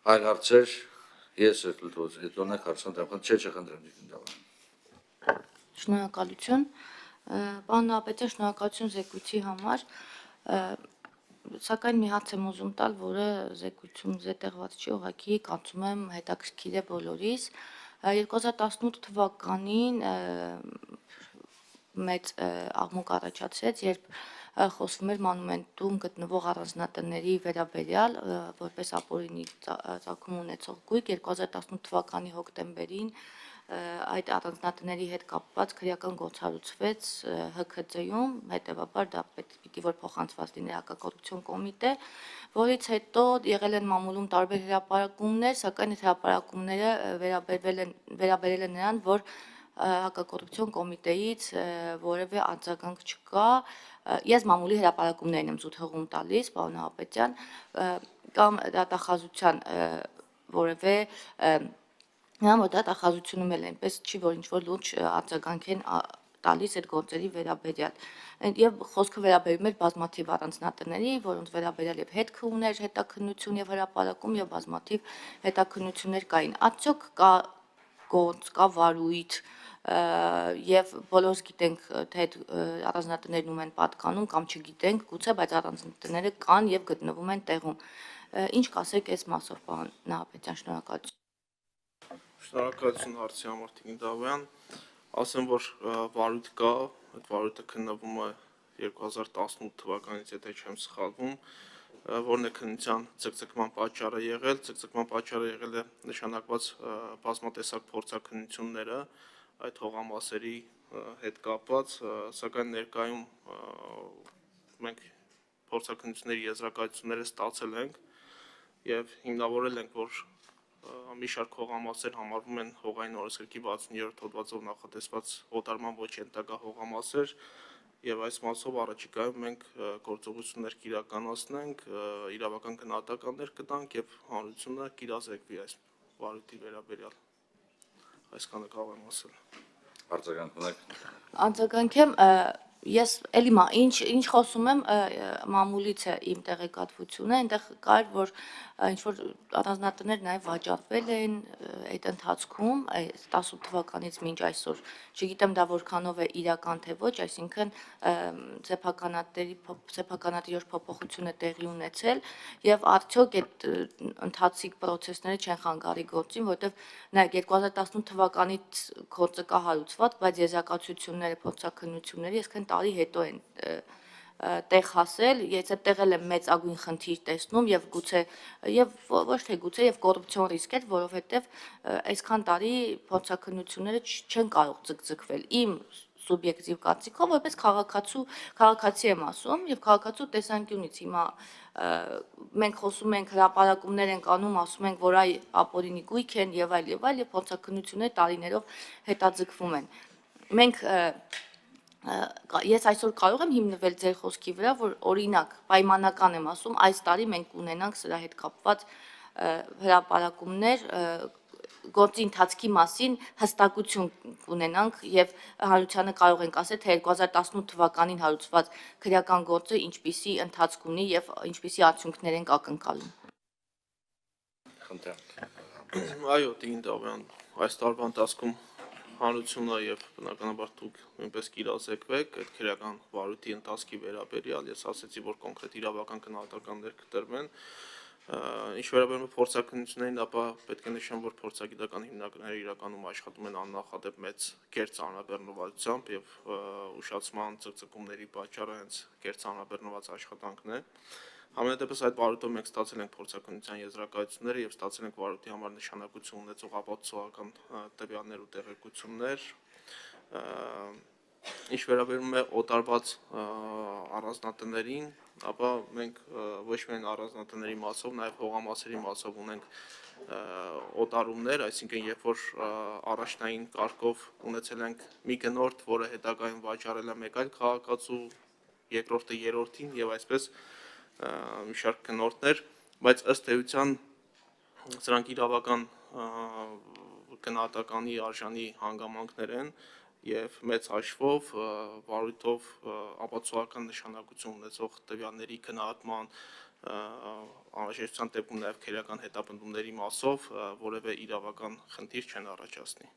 Հայր հարցեր, ես հետոնեք հարցանտամ, չխնդրեմ դիտնդավան։ Շնորհակալություն, պարոն Նահապետյան, շնորհակալություն զեկույցի համար, սակայն մի հաց եմ ուզում տալ, որը զեկույցում զետեղված չի, ուղղակի կարծում եմ հետաքրքիր է բոլորիս։ 2018 թվականին մեծ աղմուկ առաջացրեց, երբ խոսվում էր մանումենտում գտնվող առանձնատների վերաբերյալ, որպես ապօրինի ծագում ունեցող գույք, 2018 թվականի հոկտեմբերին այդ առանձնատների հետ կապված քրեական գործառույթվեց ՀՔԾ-ում, հետևաբար դա պիտի որ փոխանցված լինի հակակոռուպցիոն կոմիտե, որից հետո եղել են մամուլում տարբեր հրապարակումներ, սակայն այդ հրապարակումները վերաբերել են նրան, որ հակակոռուպցիոն կոմիտեից որևէ արձագանք չկա, ես մամուլի հրապարակումներն եմ զուտ հղում տալիս, պարոն Նահապետյան, կամ դատախազության որևէ նրան, որ դատախազությունում էլ այնպես չի, որ ինչ-որ լուրջ արձագանք են տալիս այդ գործերի վերաբերյալ։ Եվ խոսքը վերաբերում էր բազմաթիվ առանձնատների, որոնց վերաբերյալ եւ հետք ուներ հետաքննություն եւ հրապարակում եւ բազմաթիվ հետաքննություններ կային։ Արդյոք կա գործ, կա վարույթ եւ բոլորս գիտենք, թե այդ առանձնատներն ում են պատկանում կամ չգիտենք, գուցե, բայց առանձնատները կան եւ գտնվում են տեղում։ Ինչ կասեք այս մասով, պարոն Նահապետյան, շնորհակալություն։ Շնորհակալություն հարցի համար, Տիկին Դավոյան, ասեմ, որ վարույթ կա, այդ վարույթը քննվում է 2018 թվականից, եթե չեմ սխալվում, որն է քննության ցկցկման պատճառը եղել, ցկցկման պատճառը եղել է նշանակված բազմատեսակ փորձաքննությունները այդ հողամասերի հետ կապված, սակայն ներկայում մենք փորձաքննությունների եզրակացությունները ստացել ենք եւ հիմնավորել ենք, որ մի շարք հողամասեր համարվում են հողային օրենսգրքի 67-րդ հոդվածով նախատեսված օտարման ոչ ենթակա հողամասեր եւ այս մասով առաջիկայում մենք գործողություններ կիրականացնենք, իրավական գնահատականներ կտանք եւ հանրությունը կիրազեկվի այս վարույթի վերաբերյալ։ Այսքանը կարող եմ ասել։ Արձագանք ունեք։ Արձագանքեմ, ես էլի ինչ խոսում եմ, մամուլից է իմ տեղեկատվությունը, այնտեղ կար, որ ինչ-որ առանձնատներ նաև վաճառվել են այդ ընթացքում, 18 թվականից մինչ այսօր, չգիտեմ դա որքանով է իրական թե ոչ, այսինքն սեփականատիրոջ փոփոխությունը տեղի ունեցել եւ արդյոք այդ ընթացիկ process-ները չեն խանգարի գործին, որովհետեւ նայեք 2018 թվականից գործը կա հարուցված, բայց եզրակացությունները, փորձաքննությունները այսքան տարի հետո են տեղ հասել, ես այդտեղ եմ մեծագույն խնդիր տեսնում եւ գուցե եւ ոչ թե գուցե եւ կոռուպցիոն ռիսկ էր, որովհետեւ այսքան տարի փորձաքննությունները չեն կարող ձգձգվել իմ սուբյեկտիվ կարծիքով, որպես քաղաքացի եմ ասում եւ քաղաքացու տեսանկյունից հիմա մենք խոսում ենք հրապարակումներ ենք անում, ասում ենք, որ այ ապօրինի գույք են եւ այլ եւ փորձաքննությունները տարիներով հետաձգվում են։ Մենք ես այսօր կարող եմ հիմնվել ձեր խոսքի վրա, որ օրինակ պայմանական եմ ասում, այս տարի մենք ունենանք սրա հետ կապված հրապարակումներ, գործի ընթացքի մասին հստակություն կունենանք եւ հանրությանը կարող ենք ասել, թե 2018 թվականին հարուցված քրեական գործը ինչպիսի ընթացք ունի եւ ինչպիսի արդյունքներ ենք ակնկալում։ Այո, Տիկին Դավոյան, այս տարվա ընթացքում հանրությունը եւ բնականաբար դուք նույնպես կիրազեկվեք այդ քրեական վարույթի ընթացքի վերաբերյալ, ես ասացի, որ կոնկրետ իրավական գնահատականներ կտրվեն, ինչ վերաբերում է փորձաքննություններին, ապա պետք է նշեմ, որ փորձագիտական հիմնարկները իրականում աշխատում են աննախադեպ մեծ կերծ անհաբեռնվածությամբ եւ ուշացման ցկցկումների պատճառը հենց կերծ անհաբեռնված աշխատանքն է։ Համենայնդեպս այդ վարույթով մենք ստացել ենք փորձաքննության եզրակացությունները եւ ստացել ենք վարույթի համար նշանակություն ունեցող ապացուցողական տվյալներ ու տեղեկություններ։ Ինչ վերաբերում է օտարված առանձնատներին, ապա մենք ոչ միայն առանձնատների մասով, նաեւ հողամասերի մասով ունենք օտարումներ, այսինքն երբ որ առաջնային կարգով ունեցել ենք մի գնորդ, որը հետագայում վաճառել է մեկ այլ քաղաքացու, երկրորդը երրորդին եւ այսպես մի շարք գնորդներ, բայց ըստ էության սրանք իրավական գնահատականի արժանի հանգամանքներ են եւ մեծ հաշվով վարույթով ապացուցողական նշանակություն ունեցող տվյալների գնահատման անհրաժեշտության դեպքում նաև քերական հետապնդումների մասով որևէ իրավական խնդիր չեն առաջացնի։